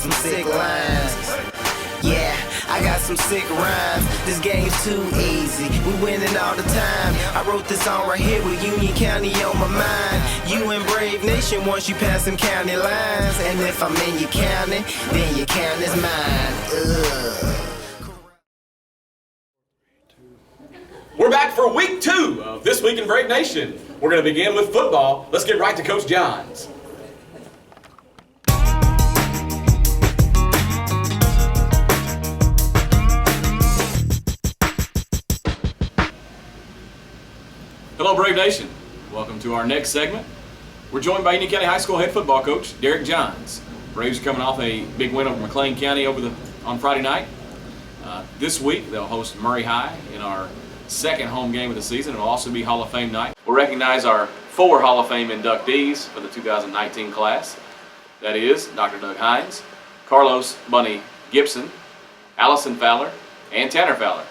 some sick lines. Yeah, I got some sick rhymes. This game's too easy. We winning all the time. I wrote this song right here with Union County on my mind. You in Brave Nation once you pass them county lines. And if I'm in your county, then your county's mine. We're back for week 2 of This Week in Brave Nation. We're going to begin with football. Let's get right to Coach Johns. Hello, Brave Nation. Welcome to our next segment. We're joined by Union County High School head football coach Derek Johns. Braves are coming off a big win over McLean County on Friday night. This week they'll host Murray High in our second home game of the season. It'll also be Hall of Fame night. We'll recognize our 4 Hall of Fame inductees for the 2019 class. That is Dr. Doug Hines, Carlos Bunny Gibson, Allison Fowler, and Tanner Fowler.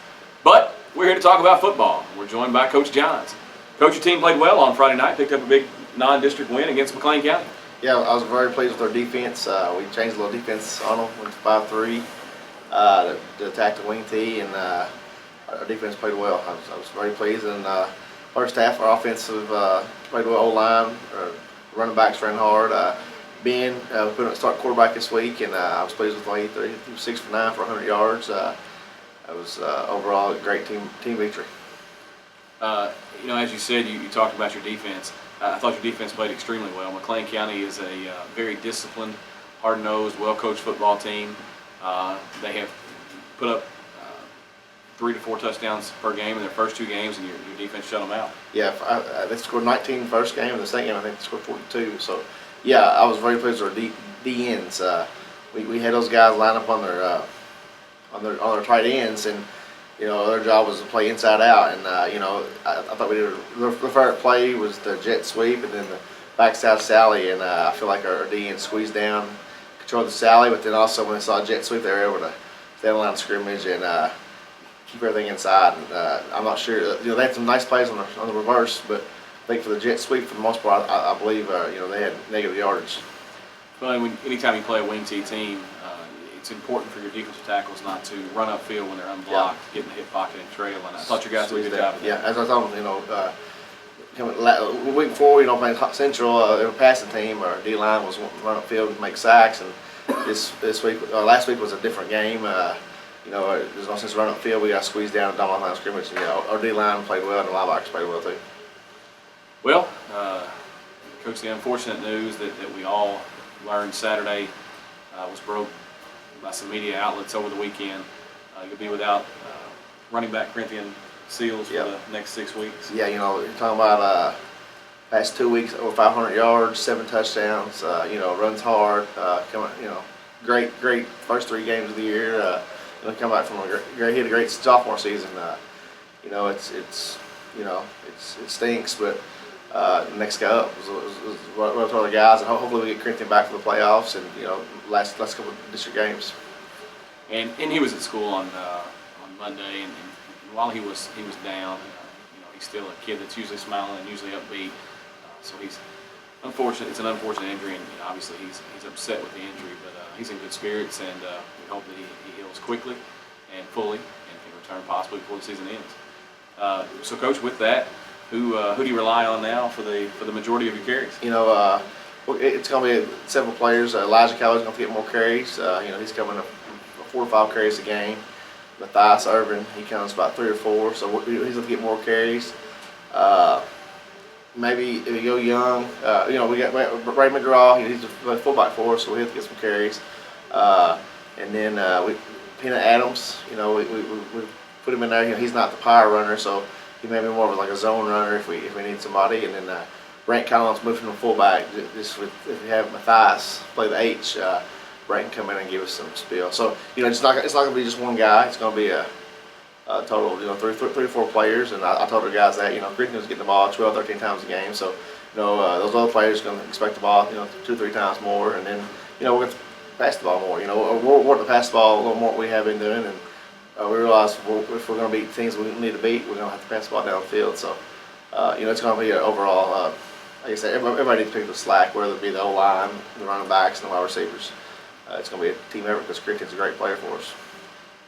But we're here to talk about football. We're joined by Coach Johns. Coach, your team played well on Friday night, picked up a big non-district win against McLean County. Yeah, I was very pleased with our defense. We changed a little defense on them, went to 5-3 to attack the wing tee, and our defense played well. I was very pleased. And first half, our offensive played well. O-line, running backs ran hard. Ben put in start quarterback this week, and I was pleased with what he threw. He threw 6 for 9 for 100 yards. It was overall a great team victory. As you said, you talked about your defense. I thought your defense played extremely well. McLean County is a very disciplined, hard-nosed, well-coached football team. They have put up 3 to 4 touchdowns per game in their first 2 games, and your defense shut them out. Yeah, they scored 19 in the first game, and the second game I think they scored 42. So, yeah, I was very pleased with our D ends. We had those guys line up on their tight ends, and their job was to play inside out. And I thought we did the favorite play was the jet sweep, and then the backside sally. And I feel like our D ends squeezed down, controlled the sally, but then also when they saw a jet sweep, they were able to stay on the line of scrimmage and keep everything inside. And I'm not sure. They had some nice plays on the reverse, but I think for the jet sweep, for the most part, I believe they had negative yardage. Well, anytime you play a wing tee team, it's important for your defensive tackles not to run upfield when they're unblocked, get in the hip pocket and trail. And I thought your guys did a good job of that. Yeah, as I told them, week 4, playing Central, they were passing team. Our D line was run upfield and make sacks, and this week, last week was a different game. There's no sense to run upfield. We got squeezed down and down line of scrimmage. And, our D line played well, and the linebackers played well too. Well, Coach, the unfortunate news that we all learned Saturday was broke by some media outlets over the weekend. You'll be without running back Corinthian Seals for the next 6 weeks. Yeah, you're talking about past 2 weeks, over 500 yards, 7 touchdowns. Runs hard. Great first 3 games of the year. Come back from he had a great sophomore season. It stinks, but the next guy up was what I told the guys, and hopefully we get Corinthian back for the playoffs and last couple of district games. And he was at school on Monday, and while he was down, he's still a kid that's usually smiling and usually upbeat. So he's unfortunate. It's an unfortunate injury, and obviously he's upset with the injury, but he's in good spirits, and we hope that he heals quickly and fully and can return possibly before the season ends. So, Coach, with that, who do you rely on now for the majority of your carries? It's going to be several players. Elijah Calloway's going to get more carries. He's coming up 4 to 5 carries a game. Matthias Irvin, he comes about 3 or 4, so he's going to get more carries. Maybe if you go young, we got Ray McGraw. He's a fullback for us, so we have to get some carries. And then Peanut Adams, we put him in there. He's not the power runner, so he may be more of like a zone runner if we need somebody. And then Brent Collins moved from the fullback. If we have Matthias play the H, Brent can come in and give us some spill. So it's not going to be just one guy. It's going to be a total, 3 to 4 players. And I told the guys that Corinthian was getting the ball 12, 13 times a game. So those other players are going to expect the ball 2 or 3 times more. And then we're going to pass the ball more. We're going to pass the ball a little more than we have been doing. And we realize if we're going to beat teams we need to beat, we're going to have to pass the ball down the field. So, it's going to be an overall, like I said, everybody needs to pick the slack, whether it be the O-line, the running backs, and the wide receivers. it's going to be a team effort because Crichton's a great player for us.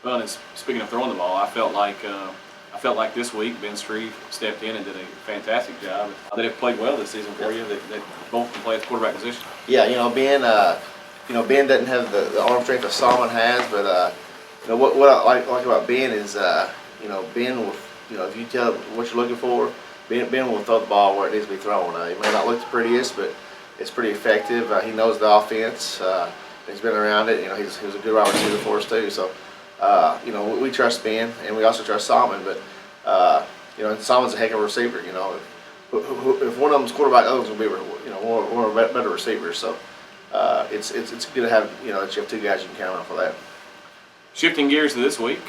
Well, and speaking of throwing the ball, I felt like this week Ben Strebe stepped in and did a fantastic job. They have played well this season for you. That both can play at the quarterback position. Yeah, Ben doesn't have the arm strength that Solomon has, but what I like about Ben is Ben will, if you tell him what you're looking for, Ben will throw the ball where it needs to be thrown. He may not look the prettiest, but it's pretty effective. He knows the offense. He's been around it. He was a good wide receiver for us too. So we trust Ben, and we also trust Solomon. But and Solomon's a heck of a receiver. If one of them's quarterback, the other's gonna be one of the better receivers. So it's good to have that you have two guys you can count on for that. Shifting gears to this week,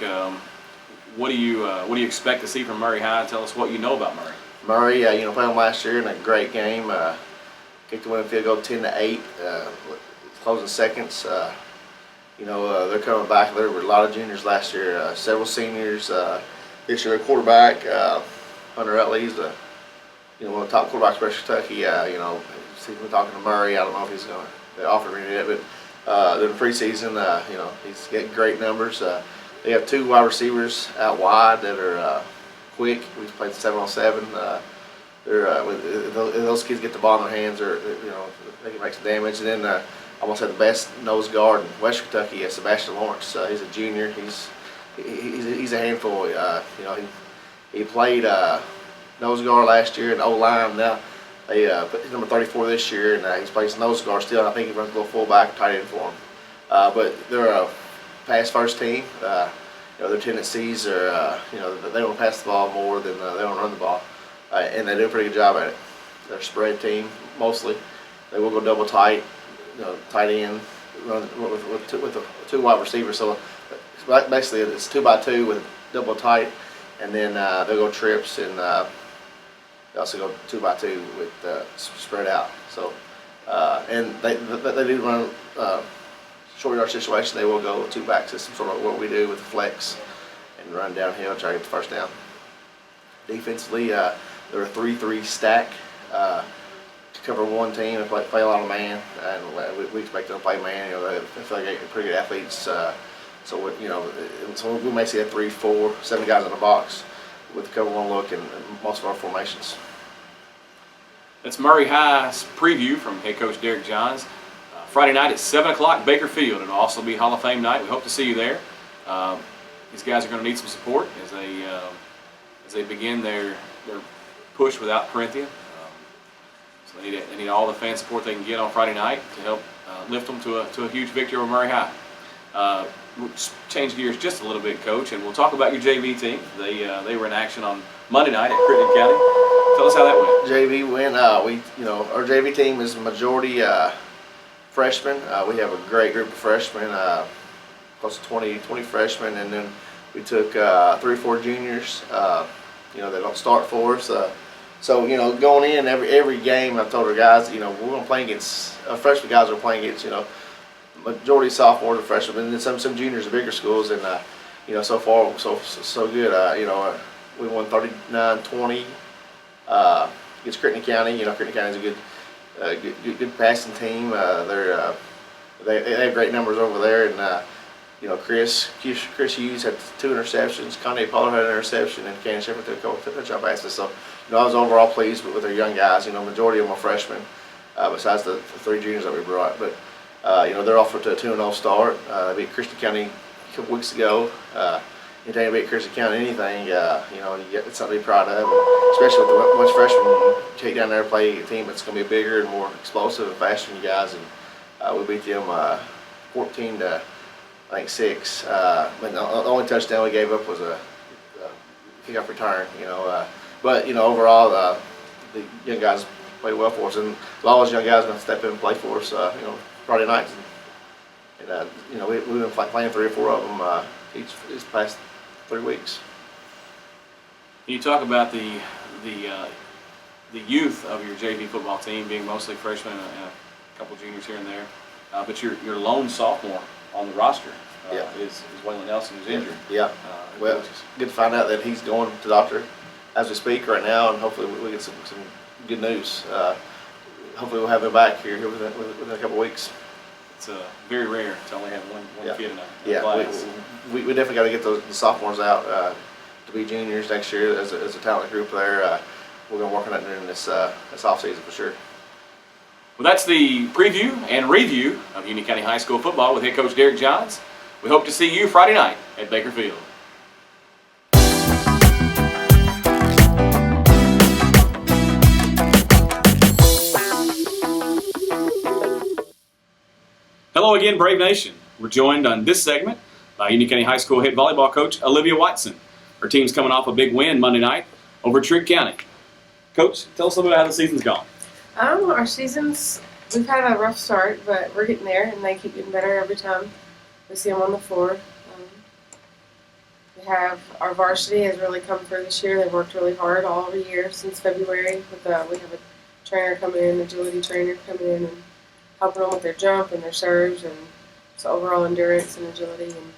what do you expect to see from Murray High? Tell us what you know about Murray. Murray, played them last year in a great game. Kicked the winning field goal 10-8, closing seconds. They're coming back. There were a lot of juniors last year, several seniors. This year, their quarterback, Hunter Utley's one of the top quarterbacks in West Kentucky. He's been talking to Murray. I don't know if he's going to offer him yet, but in the preseason, he's getting great numbers. They have two wide receivers out wide that are quick. We've played 7-on-7. If those kids get the ball in their hands, they can make some damage. And then I almost had the best nose guard in West Kentucky, Sebastian Lawrence. He's a junior. He's a handful. He played nose guard last year in O-line. Now he's number 34 this year, and he's playing nose guard still. And I think he runs a little fullback, tight end for him. But they're a pass first team. Their tendencies are they want to pass the ball more than they want to run the ball. And they do a pretty good job at it. They're a spread team mostly. They will go double tight, tight end, run with two wide receivers. So basically it's 2x2 with double tight, and then they'll go trips, and they also go 2x2 with spread out. So and they do run short yard situation. They will go 2-back system, sort of what we do with the flex, and run downhill and try to get the first down. Defensively, they're a 3-3 stack to cover one team and play a lot of man, and we expect them to play man. They feel like they're pretty good athletes. So we may see a 3-4, 7 guys in the box with the cover one look in most of our formations. That's Murray High's preview from head coach Derek Johns. Friday night at 7 o'clock, Baker Field. It'll also be Hall of Fame night. We hope to see you there. These guys are going to need some support as they begin their push without Corinthia. So they need all the fan support they can get on Friday night to help lift them to a huge victory over Murray High. We'll change gears just a little bit, Coach, and we'll talk about your JV team. They were in action on Monday night at Crittenden County. Tell us how that went. JV win. Our JV team is majority freshmen. We have a great group of freshmen, close to 20 freshmen, and then we took 3 or 4 juniors. They don't start for us. So going in every game, I've told our guys, we're going to play against freshman guys. Are playing against majority sophomores and freshmen, and then some juniors at bigger schools. And so far so good. We won 39-20 against Crittenden County. Crittenden County is a good passing team. They have great numbers over there, and Chris Hughes had 2 interceptions. Kanye Pollard had an interception, and Cannon Shepherd took a couple touchdown passes. So I was overall pleased with our young guys. Majority of them are freshmen, besides the 3 juniors that we brought. But they're off to a 2-0 start. They beat Christian County a couple weeks ago. Anytime you beat Christian County, anything, it's something to be proud of, especially with the much freshmen. You take down there and play a team that's going to be bigger and more explosive and faster than you guys. And we beat them 14-6. But the only touchdown we gave up was a kickoff return. But overall, the young guys played well for us, and a lot of those young guys are going to step in and play for us. Friday nights, and we've been playing 3 or 4 of them each past 3 weeks. You talk about the youth of your JV football team being mostly freshmen and a couple juniors here and there, but your lone sophomore on the roster is Waylon Nelson, who's injured. Yeah. Well, good to find out that he's going to the doctor as we speak right now, and hopefully we get some good news. Hopefully we'll have him back here within a couple weeks. It's very rare to only have one Yeah. kid in a Yeah, class. we definitely got to get the sophomores out to be juniors next year as a talent group there. We're going to work on that during this off season for sure. Well, that's the preview and review of Union County High School football with head coach Derek Johns. We hope to see you Friday night at Baker Field. Hello again, Brave Nation. We're joined on this segment by Union County High School head volleyball coach Olivia Watson. Her team's coming off a big win Monday night over Trigg County. Coach, tell us a little bit how the season's gone. Our seasons, we've had a rough start, but we're getting there, and they keep getting better every time we see them on the floor. We have our varsity has really come through this year. They've worked really hard all year since February. We have a trainer coming in, agility trainer coming in, and helping them with their jump and their serves, and so overall endurance and agility, and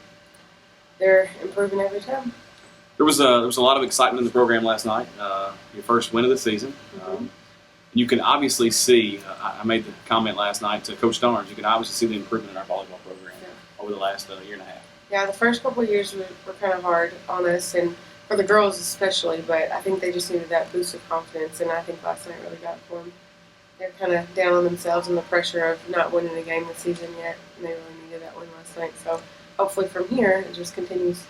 they're improving every time. There was a lot of excitement in the program last night. Your first win of the season. Mm-hmm. You can obviously see. I made the comment last night to Coach Starnes. You can obviously see the improvement in our volleyball program over the last year and a half. Yeah, the first couple of years were kind of hard on us, and for the girls especially. But I think they just needed that boost of confidence, and I think last night really got it for them. They're kind of down on themselves and the pressure of not winning a game this season yet, and they really needed that win last night. So hopefully from here it just continues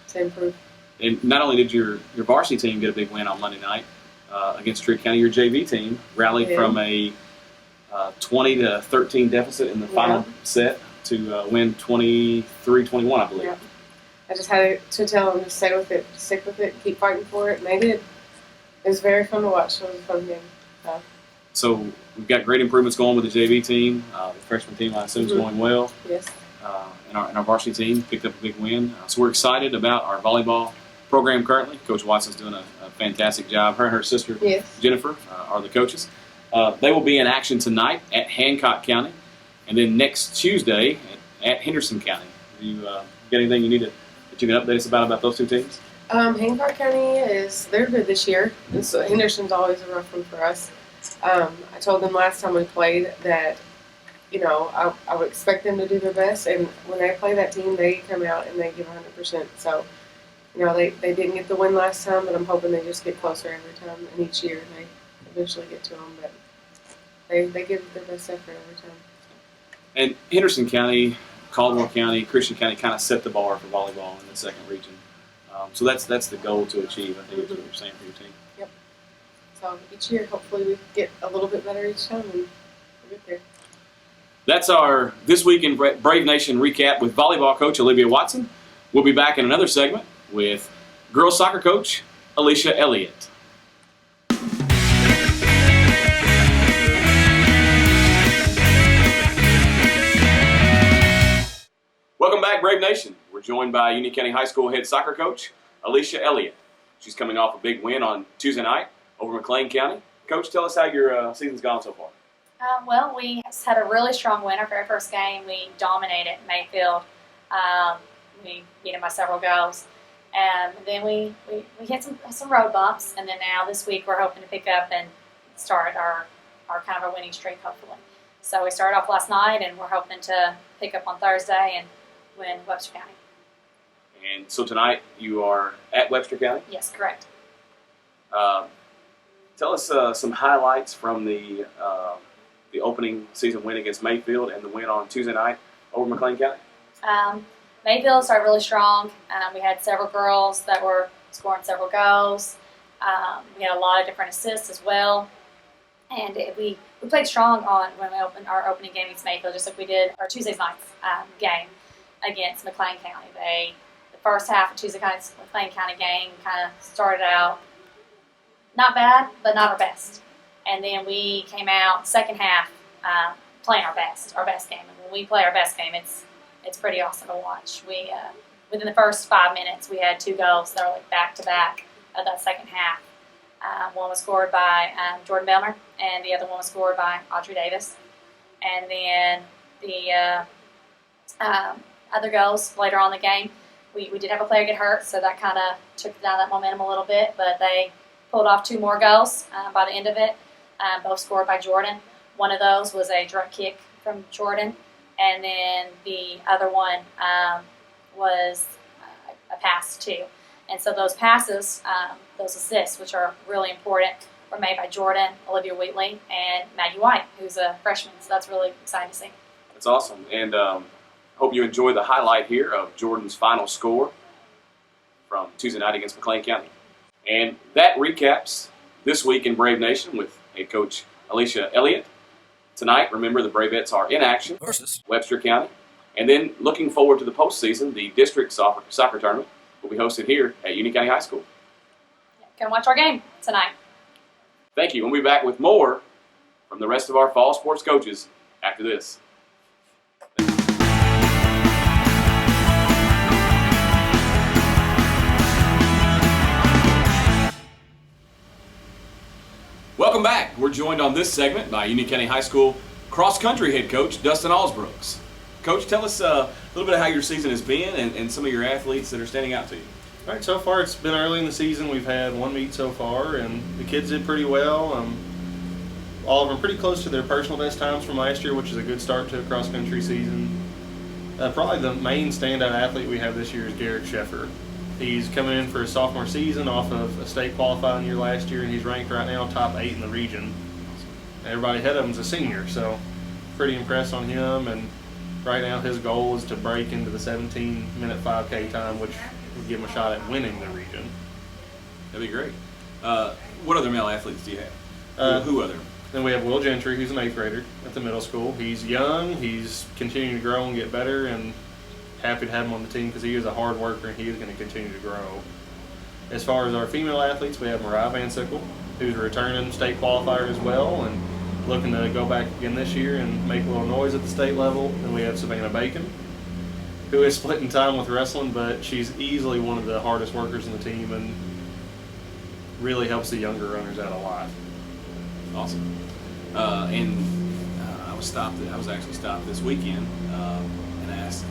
to improve. And not only did your varsity team get a big win on Monday night against Trigg County, your JV team rallied from a 20-13 deficit in the final set to win 23-21, I believe. Yeah. I just had to tell them to stay with it, stick with it, keep fighting for it, and they did. It was very fun to watch. It was a fun game. So we've got great improvements going with the JV team. The freshman team, I assume, is going well. Yes. And our varsity team picked up a big win. So we're excited about our volleyball program currently. Coach Watson's doing a fantastic job. Her and her sister, Jennifer, are the coaches. They will be in action tonight at Hancock County, and then next Tuesday at Henderson County. Do you got anything that you can update us about those two teams? Hancock County they're good this year, and so Henderson's always a rough one for us. I told them last time we played that, I would expect them to do their best, and when they play that team, they come out and they give 100%. So, they didn't get the win last time, but I'm hoping they just get closer every time, and each year they eventually get to them. But they give their best effort every time. And Henderson County, Caldwell County, Christian County kind of set the bar for volleyball in the second region. So that's the goal to achieve, I think, is what you're saying for your team. Yep. So each year, hopefully we get a little bit better each time, and we'll get there. That's our This Week in Brave Nation recap with volleyball coach Olivia Watson. We'll be back in another segment with girls soccer coach Alicia Elliott. Welcome back, Brave Nation. We're joined by Union County High School head soccer coach Alicia Elliott. She's coming off a big win on Tuesday night over McLean County. Coach, tell us how your season's gone so far. Well, we had a really strong win. Our very first game, we dominated Mayfield. We beat them by several goals. And then we hit some road bumps. And then now this week we're hoping to pick up and start our kind of a winning streak, hopefully. So we started off last night, and we're hoping to pick up on Thursday and win Webster County. And so tonight you are at Webster County? Yes, correct. Tell us some highlights from the opening season win against Mayfield and the win on Tuesday night over McLean County. Mayfield started really strong. We had several girls that were scoring several goals. We had a lot of different assists as well. And we played strong when we opened our opening game against Mayfield, just like we did our Tuesday night's game against McLean County. The first half of Tuesday night's McLean County game kind of started out not bad, but not our best. And then we came out second half playing our best game. And when we play our best game, it's pretty awesome to watch. We within the first 5 minutes, we had 2 goals that were like back to back of that second half. One was scored by Jordan Belmer, and the other one was scored by Audrey Davis. And then the other goals later on in the game, we did have a player get hurt, so that kind of took down that momentum a little bit. But they pulled off 2 more goals by the end of it, both scored by Jordan. One of those was a direct kick from Jordan, and then the other one was a pass too. And so those passes, those assists, which are really important, were made by Jordan, Olivia Wheatley, and Maggie White, who's a freshman. So that's really exciting to see. That's awesome. And hope you enjoy the highlight here of Jordan's final score from Tuesday night against McLean County. And that recaps this week in Brave Nation with head coach Alicia Elliott. Tonight, remember, the Bravettes are in action versus Webster County. And then looking forward to the postseason, the district soccer tournament will be hosted here at Union County High School. Come watch our game tonight. Thank you. We'll be back with more from the rest of our fall sports coaches after this. Welcome back. We're joined on this segment by Union County High School cross-country head coach Dustin Alsbrooks. Coach, tell us a little bit of how your season has been and some of your athletes that are standing out to you. All right, so far it's been early in the season. We've had one meet so far, and the kids did pretty well. All of them pretty close to their personal best times from last year, which is a good start to a cross-country season. Probably the main standout athlete we have this year is Garrett Sheffer. He's coming in for his sophomore season off of a state qualifying year last year, and he's ranked right now top 8 in the region. Everybody ahead of him is a senior, so pretty impressed on him. And right now his goal is to break into the 17-minute 5K time, which would give him a shot at winning the region. That'd be great. What other male athletes do you have? Who other? Then we have Will Gentry, who's an 8th grader at the middle school. He's young, he's continuing to grow and get better, and happy to have him on the team because he is a hard worker and he is going to continue to grow. As far as our female athletes, we have Mariah Van Sickle, who's a returning state qualifier as well and looking to go back again this year and make a little noise at the state level. And we have Savannah Bacon, who is splitting time with wrestling, but she's easily one of the hardest workers in the team and really helps the younger runners out a lot. Awesome. I was actually stopped this weekend and asked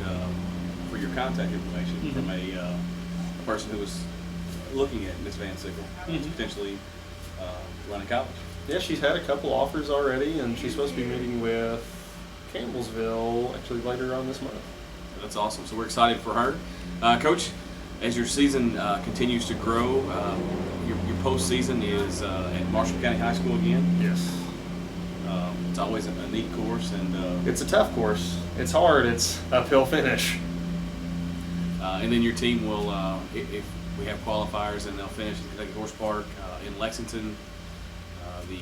for your contact information from a person who was looking at Miss Van Sickle potentially running college. Yeah, she's had a couple offers already, and she's supposed to be meeting with Campbellsville actually later on this month. That's awesome. So we're excited for her. Coach, as your season continues to grow, your postseason is at Marshall County High School again. Yes. It's always a neat course, and It's a tough course. It's hard. It's uphill finish. and then your team will, if we have qualifiers, and they'll finish at Kentucky Horse Park in Lexington the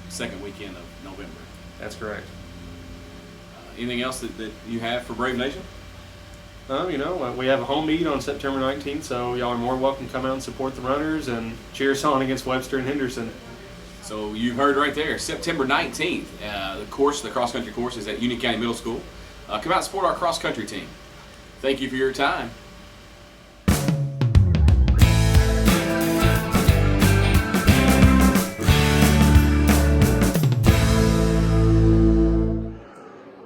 second weekend of November. That's correct. Anything else that you have for Brave Nation? We have a home meet on September 19th, so y'all are more welcome to come out and support the runners and cheer us on against Webster and Henderson. So you've heard right there, September 19th, the cross-country course is at Union County Middle School. Come out and support our cross-country team. Thank you for your time.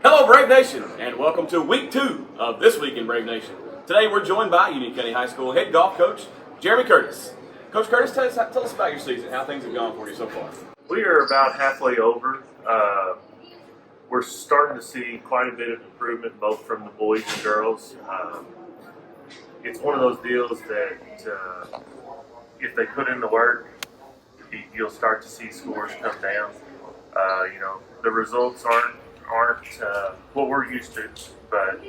Hello, Brave Nation, and welcome to week 2 of This Week in Brave Nation. Today we're joined by Union County High School head golf coach, Jeremy Curtis. Coach Curtis, tell us about your season, how things have gone for you so far. We are about halfway over. We're starting to see quite a bit of improvement, both from the boys and girls. It's one of those deals that if they put in the work, you'll start to see scores come down. The results aren't what we're used to, but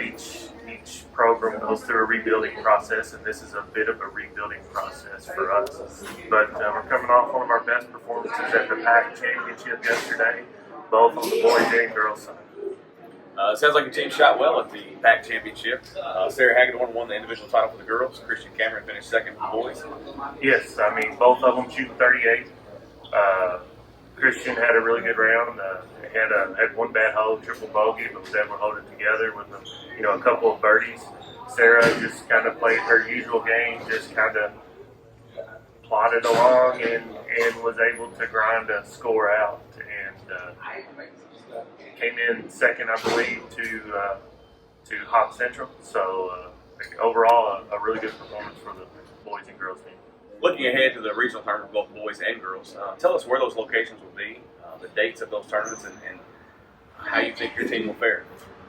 each program goes through a rebuilding process, and this is a bit of a rebuilding process for us. But we're coming off one of our best performances at the PAC championship yesterday, both on the boys and girls side. It sounds like your team shot well at the PAC championship. Sarah Hagedorn won the individual title for the girls. Christian Cameron finished second for the boys. Yes, both of them shooting 38. Christian had a really good round. Had one bad hole, triple bogey, but was able to hold it together with a couple of birdies. Sarah just kind of played her usual game, just kind of plodded along and was able to grind a score out, and came in second, I believe, to Hop Central. So overall, a really good performance for the boys and girls team. Looking ahead to the regional tournament, both boys and girls, tell us where those locations will be, the dates of those tournaments, and how you think your team will fare?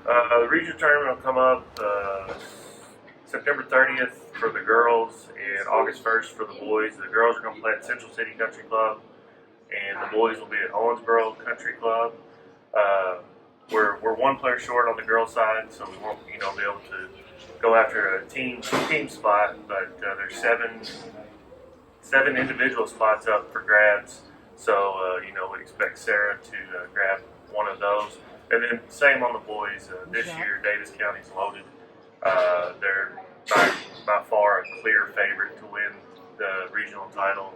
The regional tournament will come up September 30th for the girls and August 1st for the boys. The girls are going to play at Central City Country Club, and the boys will be at Owensboro Country Club. We're one player short on the girls' side, so we won't be able to go after a team spot. But there's seven individual spots up for grabs. So we'd expect Sarah to grab one of those. And then same on the boys. This year, Davis County's loaded. They're by far a clear favorite to win the regional title.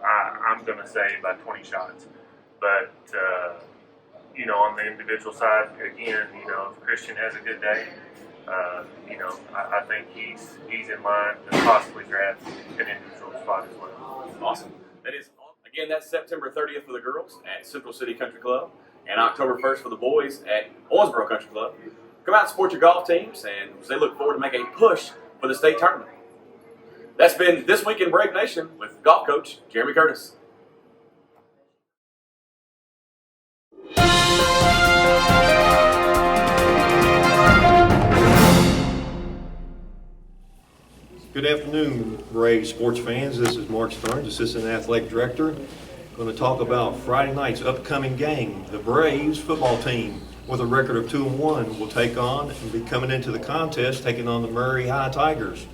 I'm going to say by 20 shots. But on the individual side, again, if Christian has a good day, I think he's in line to possibly grab an individual spot as well. Awesome. That's September 30th for the girls at Central City Country Club, and October 1st for the boys at Owensboro Country Club. Come out and support your golf teams, and they look forward to making a push for the state tournament. That's been This Week in Brave Nation with golf coach Jeremy Curtis. Good afternoon, Braves sports fans. This is Mark Stearns, Assistant Athletic Director. Going to talk about Friday night's upcoming game. The Braves football team, with a record of 2-1, will take on and be coming into the contest, taking on the Murray High Tigers.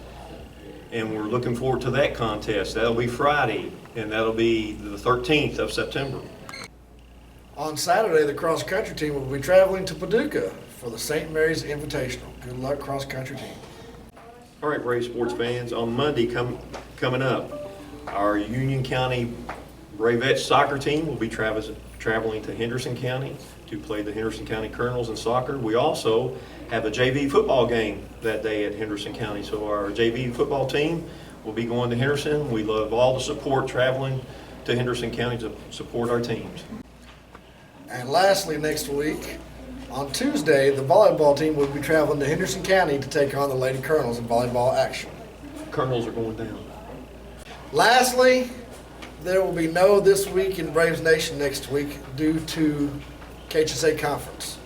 And we're looking forward to that contest. That'll be Friday, and that'll be the 13th of September. On Saturday, the cross-country team will be traveling to Paducah for the St. Mary's Invitational. Good luck, cross-country team. All right, Braves sports fans, on Monday coming up, our Union County Bravettes soccer team will be traveling to Henderson County to play the Henderson County Colonels in soccer. We also have a JV football game that day at Henderson County. So our JV football team will be going to Henderson. We love all the support traveling to Henderson County to support our teams. And lastly, next week, on Tuesday, the volleyball team will be traveling to Henderson County to take on the Lady Colonels in volleyball action. Colonels are going down. Lastly, there will be no This Week in Braves Nation next week due to KHSA conference.